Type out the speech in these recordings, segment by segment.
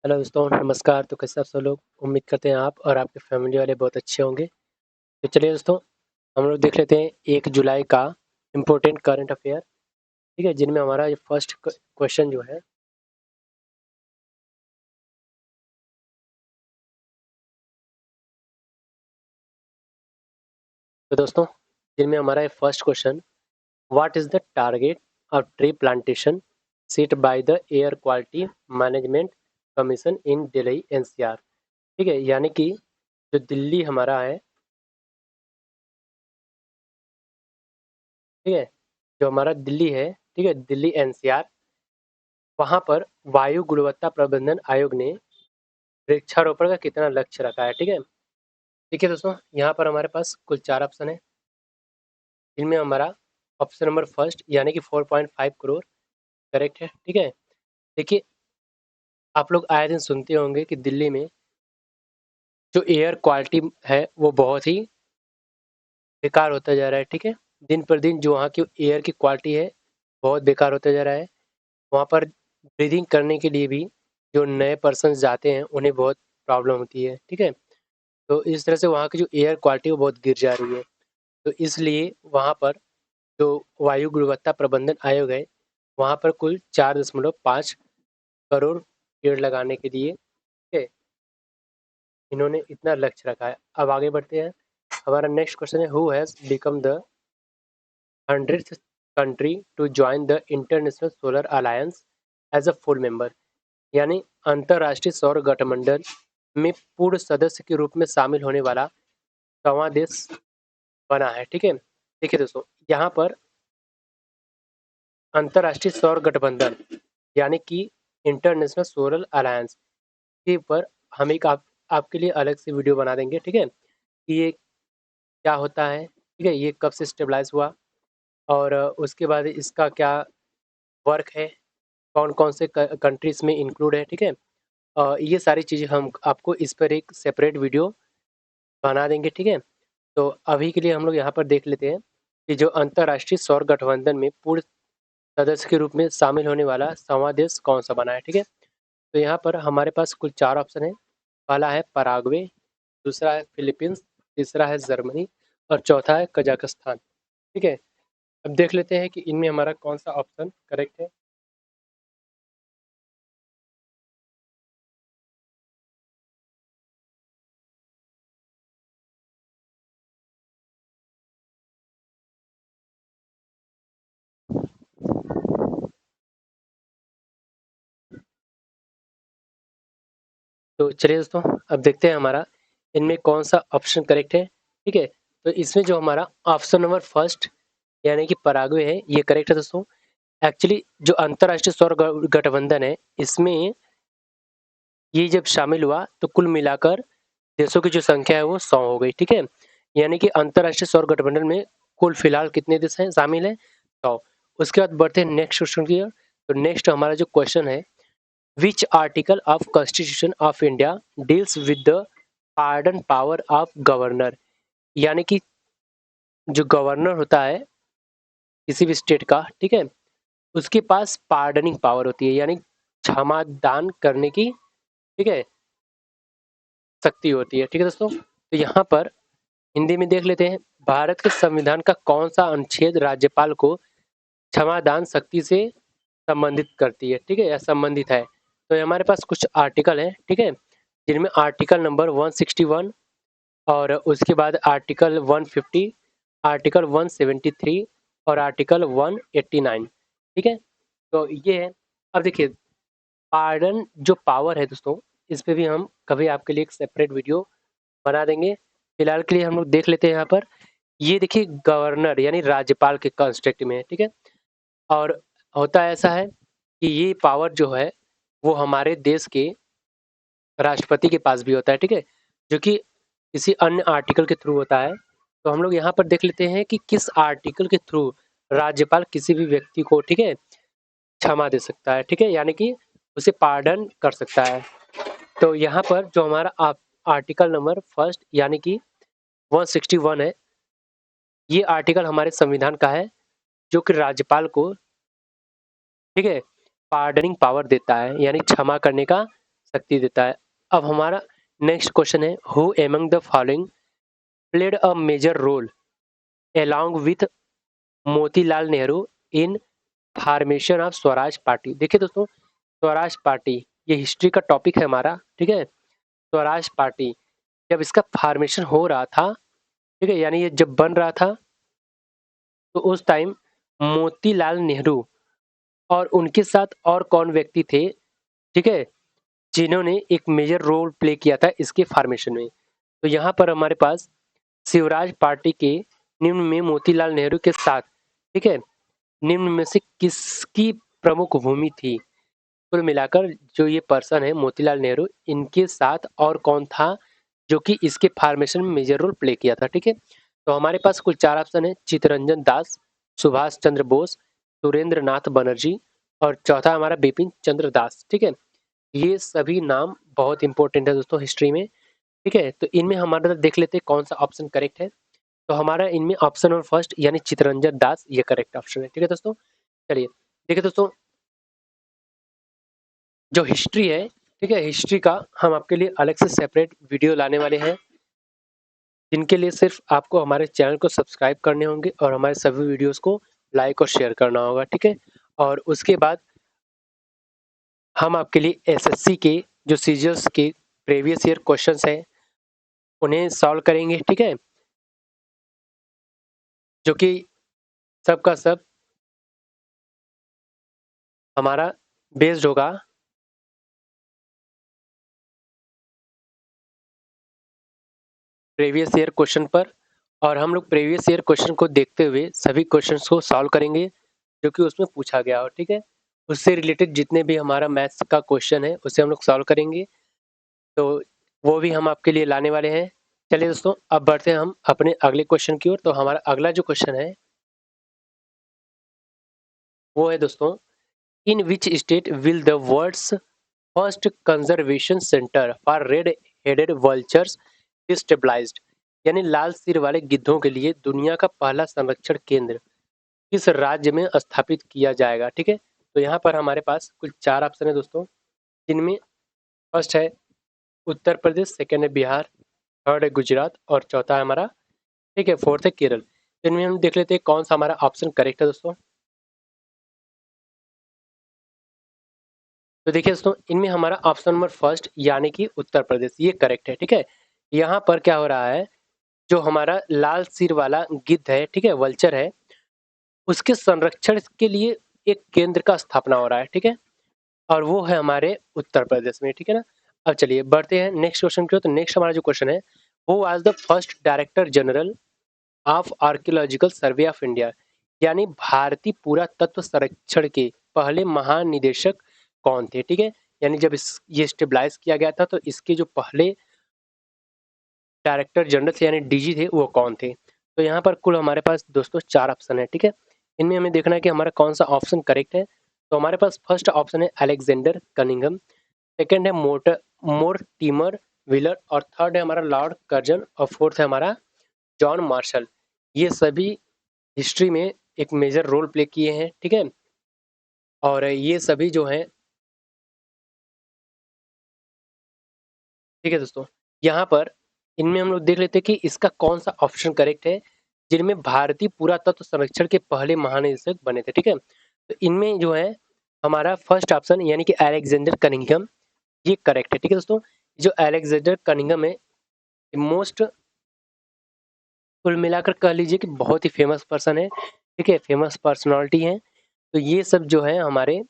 Hello दोस्तों, नमस्कार। तो कैसे आप सब लोग? उम्मीद करते हैं आप और आपके फैमिली वाले बहुत अच्छे होंगे। तो चलिए दोस्तों, हम लोग देख लेते हैं 1 जुलाई का इम्पोर्टेंट करंट अफेयर। ठीक है, जिनमें हमारा ये फर्स्ट क्वेश्चन जो है, तो दोस्तों जिनमें हमारा ये first question, what is the target of tree plantation set by the air quality management commission in Delhi NCR. ठीक है, यानी कि जो दिल्ली हमारा है, ठीक है, जो हमारा दिल्ली है, ठीक है, दिल्ली एनसीआर, वहाँ पर वायु गुणवत्ता प्रबंधन आयोग ने वृक्षारोपण का कितना लक्ष्य रखा है। ठीक है, देखिए दोस्तों, यहाँ पर हमारे पास कुल 4 ऑप्शन है, जिनमें हमारा ऑप्शन नंबर फर्स्ट यानी कि 4.5 करोड़ करेक्ट है। ठीक है, देखिए, आप लोग आए दिन सुनते होंगे कि दिल्ली में जो एयर क्वालिटी है वो बहुत ही बेकार होता जा रहा है। ठीक है, दिन पर दिन जो वहाँ की एयर की क्वालिटी है बहुत बेकार होता जा रहा है। वहाँ पर ब्रीदिंग करने के लिए भी जो नए पर्सन जाते हैं उन्हें बहुत प्रॉब्लम होती है। ठीक है, तो इस तरह से वहाँ की जो एयर क्वालिटी है वो बहुत गिर जा रही है। तो इसलिए वहाँ पर जो वायु गुणवत्ता प्रबंधन आयोग है, वहाँ पर कुल 4.5 करोड़ पेड़ लगाने के लिए, ठीक है, इन्होंने इतना लक्ष्य रखा है। अब आगे बढ़ते हैं। हमारा नेक्स्ट क्वेश्चन है, who has become the 100th country to join the International Solar Alliance as a full member, यानी अंतर्राष्ट्रीय सौर गठबंधन में पूर्ण सदस्य के रूप में शामिल होने वाला 1वां देश बना है। ठीक है, देखिए दोस्तों, यहाँ पर अंतर्राष्ट्रीय सौर गठबंधन यानी कि इंटरनेशनल सोलर अलायंस के ऊपर हम एक आपके लिए अलग से वीडियो बना देंगे। ठीक है, कि ये क्या होता है, ठीक है, ये कब से स्टेबलाइज हुआ और उसके बाद इसका क्या वर्क है, कौन कौन से कंट्रीज में इंक्लूड है। ठीक है, ये सारी चीज़ें हम आपको इस पर एक सेपरेट वीडियो बना देंगे। ठीक है, तो अभी के लिए हम लोग यहाँ पर देख लेते हैं कि जो अंतर्राष्ट्रीय सौर गठबंधन में पूर्ण सदस्य के रूप में शामिल होने वाला 1वां देश कौन सा बना है। ठीक है, तो यहाँ पर हमारे पास कुल 4 ऑप्शन है। पहला है पराग्वे, दूसरा है फिलीपींस, तीसरा है जर्मनी और चौथा है कजाकिस्तान। ठीक है, अब देख लेते हैं कि इनमें हमारा कौन सा ऑप्शन करेक्ट है। तो चलिए दोस्तों, अब देखते हैं हमारा इनमें कौन सा ऑप्शन करेक्ट है। ठीक है, तो इसमें जो हमारा ऑप्शन नंबर फर्स्ट यानी कि पराग्वे है, ये करेक्ट है दोस्तों। एक्चुअली जो अंतर्राष्ट्रीय सौर गठबंधन है, इसमें ये जब शामिल हुआ तो कुल मिलाकर देशों की जो संख्या है वो 100 हो गई। ठीक है, यानी कि अंतर्राष्ट्रीय सौर गठबंधन में कुल फिलहाल कितने देश हैं शामिल हैं? 100। उसके बाद बढ़ते हैं नेक्स्ट क्वेश्चन की ओर। तो नेक्स्ट हमारा जो क्वेश्चन है, which article of constitution of India deals with the pardon power of governor, यानी कि जो गवर्नर होता है किसी भी स्टेट का, ठीक है, उसके पास पार्डनिंग पावर होती है, यानी क्षमा दान करने की, ठीक है, शक्ति होती है। ठीक है दोस्तों, तो यहाँ पर हिंदी में देख लेते हैं, भारत के संविधान का कौन सा अनुच्छेद राज्यपाल को क्षमादान शक्ति से संबंधित करती है, ठीक है, या संबंधित है। तो ये हमारे पास कुछ आर्टिकल हैं, ठीक है, जिनमें आर्टिकल नंबर 161 और उसके बाद आर्टिकल 150, आर्टिकल 173 और आर्टिकल 189। ठीक है, तो ये है। अब देखिए, पार्डन जो पावर है दोस्तों, इस पे भी हम कभी आपके लिए एक सेपरेट वीडियो बना देंगे। फिलहाल के लिए हम लोग देख लेते हैं यहाँ पर। ये देखिए, गवर्नर यानी राज्यपाल के कंस्ट्रक्ट में है। ठीक है, और होता ऐसा है कि ये पावर जो है वो हमारे देश के राष्ट्रपति के पास भी होता है। ठीक है, जो कि किसी अन्य आर्टिकल के थ्रू होता है। तो हम लोग यहाँ पर देख लेते हैं कि किस आर्टिकल के थ्रू राज्यपाल किसी भी व्यक्ति को, ठीक है, क्षमा दे सकता है। ठीक है, यानी कि उसे पार्डन कर सकता है। तो यहाँ पर जो हमारा आर्टिकल नंबर फर्स्ट यानी कि 161 है, ये आर्टिकल हमारे संविधान का है, जो कि राज्यपाल को, ठीक है, पार्डनिंग पावर देता है, यानी क्षमा करने का शक्ति देता है। अब हमारा नेक्स्ट क्वेश्चन है, who among the following played a major role along with Motilal Nehru in formation of Swaraj party. देखिए दोस्तों, स्वराज पार्टी ये हिस्ट्री का टॉपिक है हमारा, ठीक है। स्वराज पार्टी जब इसका फॉर्मेशन हो रहा था, ठीक है, यानी ये जब बन रहा था, तो उस टाइम मोतीलाल नेहरू और उनके साथ और कौन व्यक्ति थे, ठीक है, जिन्होंने एक मेजर रोल प्ले किया था इसके फॉर्मेशन में। तो यहाँ पर हमारे पास शिवराज पार्टी के निम्न में मोतीलाल नेहरू के साथ, ठीक है, निम्न में से किसकी प्रमुख भूमि थी। कुल मिलाकर जो ये पर्सन है मोतीलाल नेहरू, इनके साथ और कौन था जो कि इसके फॉर्मेशन में मेजर रोल प्ले किया था, ठीक है। तो हमारे पास कुल 4 ऑप्शन है, चित्तरंजन दास, सुभाष चंद्र बोस, सुरेंद्र नाथ बनर्जी और चौथा हमारा बिपिन चंद्र दास, ठीक है। ये सभी नाम बहुत इंपॉर्टेंट है दोस्तों हिस्ट्री में, ठीक है। तो इनमें हमारा देख लेते हैं कौन सा ऑप्शन करेक्ट है। तो हमारा इनमें ऑप्शन नंबर फर्स्ट यानी चित्तरंजन दास ये करेक्ट ऑप्शन है, ठीक है दोस्तों। चलिए देखिए दोस्तों, जो हिस्ट्री है, ठीक है, हिस्ट्री का हम आपके लिए अलग से सेपरेट वीडियो लाने वाले हैं, जिनके लिए सिर्फ आपको हमारे चैनल को सब्सक्राइब करने होंगे और हमारे सभी वीडियोस को लाइक और शेयर करना होगा, ठीक है। और उसके बाद हम आपके लिए एसएससी के जो सीजीएस के प्रीवियस ईयर क्वेश्चंस हैं उन्हें सॉल्व करेंगे, ठीक है, जो कि सबका सब हमारा बेस्ड होगा प्रीवियस ईयर क्वेश्चन पर। और हम लोग प्रीवियस ईयर क्वेश्चन को देखते हुए सभी क्वेश्चंस को सॉल्व करेंगे जो कि उसमें पूछा गया हो, ठीक है। उससे रिलेटेड जितने भी हमारा मैथ्स का क्वेश्चन है उसे हम लोग सॉल्व करेंगे, तो वो भी हम आपके लिए लाने वाले हैं। चलिए दोस्तों, अब बढ़ते हैं हम अपने अगले क्वेश्चन की ओर। तो हमारा अगला जो क्वेश्चन है वो है दोस्तों, in which state will the world's first conservation centre for red headed vultures stabilised, यानी लाल सिर वाले गिद्धों के लिए दुनिया का पहला संरक्षण केंद्र किस राज्य में स्थापित किया जाएगा, ठीक है। तो यहाँ पर हमारे पास कुल 4 ऑप्शन है दोस्तों, जिनमें फर्स्ट है उत्तर प्रदेश, सेकंड है बिहार, थर्ड है गुजरात और चौथा है हमारा, ठीक है, फोर्थ है केरल। तो इनमें हम देख लेते हैं कौन सा हमारा ऑप्शन करेक्ट है दोस्तों। तो देखिए दोस्तों, इनमें हमारा ऑप्शन नंबर फर्स्ट यानी कि उत्तर प्रदेश ये करेक्ट है, ठीक है। यहाँ पर क्या हो रहा है, जो हमारा लाल सिर वाला गिद्ध है, ठीक है, वल्चर है, उसके संरक्षण के लिए एक केंद्र का स्थापना हो रहा है, ठीक है, और वो है हमारे उत्तर प्रदेश में, ठीक है ना। अब चलिए बढ़ते हैं नेक्स्ट क्वेश्चन की ओर। तो नेक्स्ट हमारा जो क्वेश्चन है, who was the first director general of archaeological survey of India, यानी भारतीय पुरातत्व संरक्षण के पहले महानिदेशक कौन थे, ठीक है। यानी जब ये स्टेबलाइज किया गया था तो इसके जो पहले डायरेक्टर जनरल थे यानी डीजी थे वो कौन थे। तो यहाँ पर कुल हमारे पास दोस्तों 4 ऑप्शन है, ठीक है। इनमें हमें देखना है कि हमारा कौन सा ऑप्शन करेक्ट है। तो हमारे पास फर्स्ट ऑप्शन है अलेक्जेंडर कनिंघम, सेकंड है मोर्टिमर व्हीलर और थर्ड है हमारा लॉर्ड कर्जन और फोर्थ है हमारा जॉन मार्शल। ये सभी हिस्ट्री में एक मेजर रोल प्ले किए हैं, ठीक है। और ये सभी जो हैं, ठीक है दोस्तों, यहाँ पर इनमें हम लोग देख लेते हैं कि इसका कौन सा ऑप्शन करेक्ट है, जिनमें भारतीय पुरातत्व संरक्षण के पहले महानिदेशक बने थे, ठीक है। तो इनमें जो है हमारा फर्स्ट ऑप्शन यानी कि अलेक्जेंडर कनिंघम ये करेक्ट है, ठीक है दोस्तों। जो अलेक्जेंडर कनिंघम है मोस्ट, कुल मिलाकर कह लीजिए कि बहुत ही फेमस पर्सन है, ठीक है, फेमस पर्सनालिटी है। तो ये सब जो है हमारे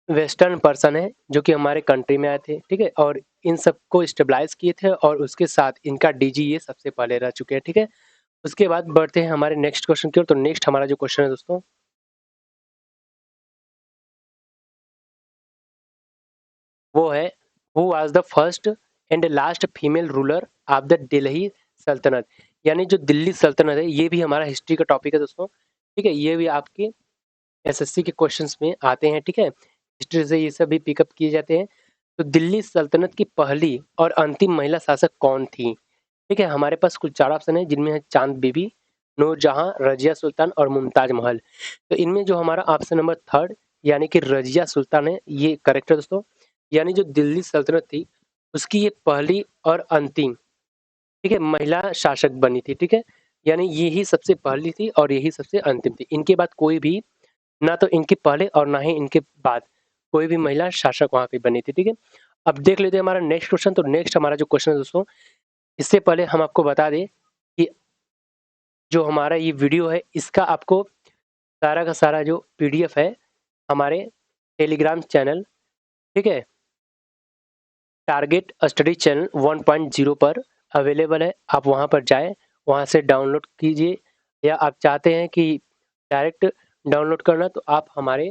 वेस्टर्न पर्सन है जो कि हमारे कंट्री में आए थे, ठीक है, और इन सबको स्टेबलाइज किए थे और उसके साथ इनका डीजी ये सबसे पहले रह चुके हैं, ठीक है। उसके बाद बढ़ते हैं हमारे नेक्स्ट क्वेश्चन की ओर। तो नेक्स्ट हमारा जो क्वेश्चन है दोस्तों वो है, who was the first and last female ruler of the Delhi सल्तनत, यानी जो दिल्ली सल्तनत है ये भी हमारा हिस्ट्री का टॉपिक है दोस्तों, ठीक है। ये भी आपके एसएससी के क्वेश्चंस में आते हैं, ठीक है, हिस्ट्री से ये सब भी पिकअप किए जाते हैं। तो दिल्ली सल्तनत की पहली और अंतिम महिला शासक कौन थी, ठीक है। हमारे पास कुल 4 ऑप्शन है जिनमें है चांद बीबी, नूरजहां, रजिया सुल्तान और मुमताज महल। तो इनमें जो हमारा ऑप्शन नंबर थर्ड यानी कि रजिया सुल्तान है ये करेक्ट है दोस्तों। यानी जो दिल्ली सल्तनत थी उसकी ये पहली और अंतिम, ठीक है, महिला शासक बनी थी, ठीक है। यानी यही सबसे पहली थी और यही सबसे अंतिम थी। इनके बाद कोई भी, ना तो इनके पहले और ना ही इनके बाद कोई भी महिला शासक वहां पे बनी थी, ठीक है। अब देख लेते हैं हमारा नेक्स्ट क्वेश्चन। तो नेक्स्ट हमारा जो क्वेश्चन है दोस्तों, इससे पहले हम आपको बता दें कि जो हमारा ये वीडियो है इसका आपको सारा का सारा जो पीडीएफ है हमारे टेलीग्राम चैनल, ठीक है, टारगेट स्टडी चैनल 1.0 पर अवेलेबल है। आप वहां पर जाएं, वहां से डाउनलोड कीजिए, या आप चाहते हैं कि डायरेक्ट डाउनलोड करना तो आप हमारे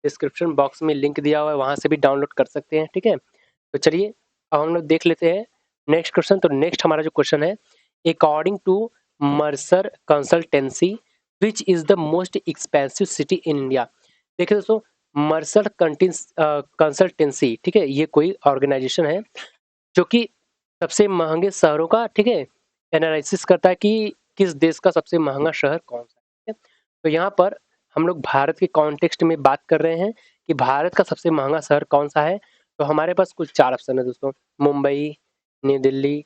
डिस्क्रिप्शन बॉक्स में लिंक दिया हुआ है, वहां से भी डाउनलोड कर सकते हैं, ठीक है। तो चलिए अब हम लोग देख लेते हैं नेक्स्ट क्वेश्चन। तो नेक्स्ट हमारा जो क्वेश्चन है, according to Mercer consultancy which is the most expensive city in India. देखिए दोस्तों, मर्सर कंसल्टेंसी, ठीक है, ये कोई ऑर्गेनाइजेशन है जो कि सबसे महंगे शहरों का, ठीक है, एनालिसिस करता है कि किस देश का सबसे महंगा शहर कौन सा है, ठीक है? तो यहाँ पर हम लोग भारत के कॉन्टेक्स्ट में बात कर रहे हैं कि भारत का सबसे महंगा शहर कौन सा है। तो हमारे पास कुछ 4 ऑप्शन है दोस्तों, मुंबई, न्यू दिल्ली,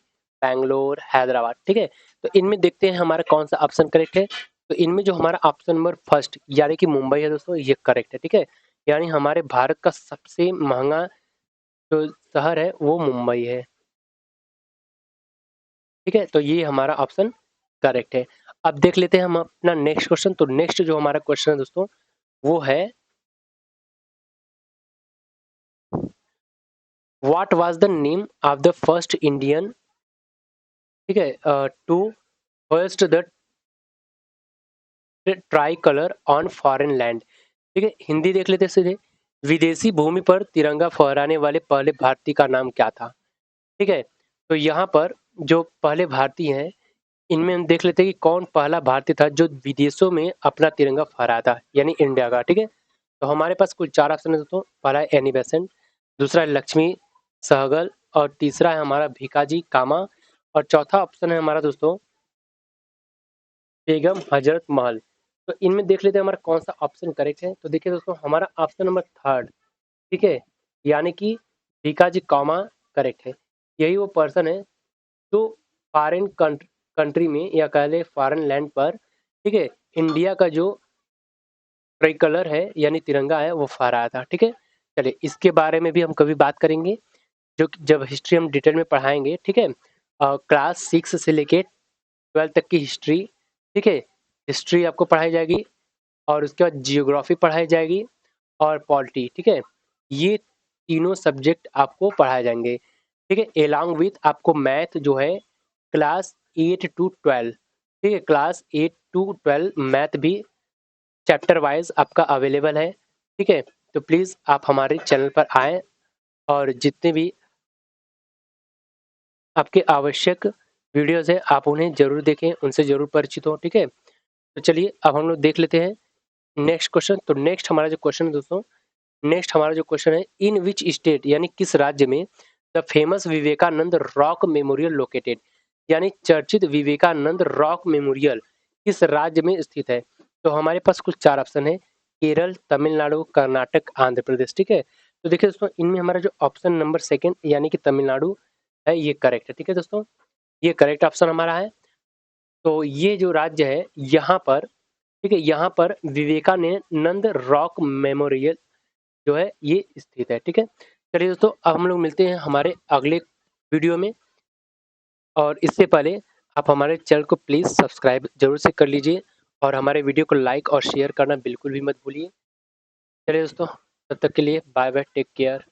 बैंगलोर, हैदराबाद, ठीक है। तो इनमें देखते हैं हमारा कौन सा ऑप्शन करेक्ट है। तो इनमें जो हमारा ऑप्शन नंबर फर्स्ट यानी कि मुंबई है दोस्तों, ये करेक्ट है, ठीक है। यानी हमारे भारत का सबसे महंगा जो शहर है वो मुंबई है, ठीक है। तो ये हमारा ऑप्शन करेक्ट है। अब देख लेते हैं हम अपना नेक्स्ट क्वेश्चन। तो नेक्स्ट जो हमारा क्वेश्चन है दोस्तों, वो है what was the name of the first Indian, ठीक है, to host the tricolour on foreign land, ठीक है। हिंदी देख लेते हैं सीधे, विदेशी भूमि पर तिरंगा फहराने वाले पहले भारतीय का नाम क्या था, ठीक है। तो यहाँ पर जो पहले भारतीय हैं, इनमें हम देख लेते हैं कि कौन पहला भारतीय था जो विदेशों में अपना तिरंगा फहराया था, यानी इंडिया का, ठीक है। तो हमारे पास कुल 4 ऑप्शन है दोस्तों। पहला है एनी बेसेंट, दूसरा है लक्ष्मी सहगल, और तीसरा है हमारा भीकाजी कामा, और चौथा ऑप्शन है हमारा दोस्तों बेगम हजरत महल। तो इनमें देख लेते हैं हमारा कौन सा ऑप्शन करेक्ट है। तो देखिए दोस्तों, हमारा ऑप्शन नंबर थर्ड, ठीक है, यानी कि भीकाजी कामा करेक्ट है। यही वो पर्सन है जो फॉरेन कंट्री में, या कह ले फॉरेन लैंड पर, ठीक है, इंडिया का जो ट्राई कलर है यानी तिरंगा है वो फहराया था, ठीक है। चलिए इसके बारे में भी हम कभी बात करेंगे, जो कि जब हिस्ट्री हम डिटेल में पढ़ाएंगे, ठीक है। क्लास 6 से लेके 12 तक की हिस्ट्री, ठीक है, हिस्ट्री आपको पढ़ाई जाएगी, और उसके बाद जियोग्राफी पढ़ाई जाएगी, और पॉलिटी, ठीक है। ये तीनों सब्जेक्ट आपको पढ़ाए जाएंगे, ठीक है। एलॉन्ग विथ आपको मैथ जो है क्लास 8 to 12, ठीक है, क्लास 8 to 12 मैथ भी चैप्टर वाइज आपका अवेलेबल है, ठीक है। तो प्लीज़ आप हमारे चैनल पर आएँ, और जितने भी आपके आवश्यक वीडियोज़ हैं आप उन्हें ज़रूर देखें, उनसे ज़रूर परिचित हों, ठीक है। तो चलिए अब हम लोग देख लेते हैं नेक्स्ट क्वेश्चन। तो नेक्स्ट हमारा जो क्वेश्चन है दोस्तों, नेक्स्ट हमारा जो क्वेश्चन है, इन विच स्टेट यानी किस राज्य में the famous Vivekananda rock memorial located, यानी चर्चित विवेकानंद रॉक मेमोरियल किस राज्य में स्थित है। तो हमारे पास कुछ 4 ऑप्शन है, केरल, तमिलनाडु, कर्नाटक, आंध्र प्रदेश, ठीक है। तो देखिए दोस्तों, इनमें हमारा जो ऑप्शन नंबर सेकंड यानी कि तमिलनाडु है, ये करेक्ट है, ठीक है दोस्तों, ये करेक्ट ऑप्शन हमारा है। तो ये जो राज्य है यहाँ पर, ठीक है, यहाँ पर विवेकानंद रॉक मेमोरियल जो है ये स्थित है, ठीक है। चलिए दोस्तों, अब हम लोग मिलते हैं हमारे अगले वीडियो में, और इससे पहले आप हमारे चैनल को प्लीज़ सब्सक्राइब जरूर से कर लीजिए, और हमारे वीडियो को लाइक और शेयर करना बिल्कुल भी मत भूलिए। चलिए दोस्तों, तब तक के लिए बाय बाय, टेक केयर।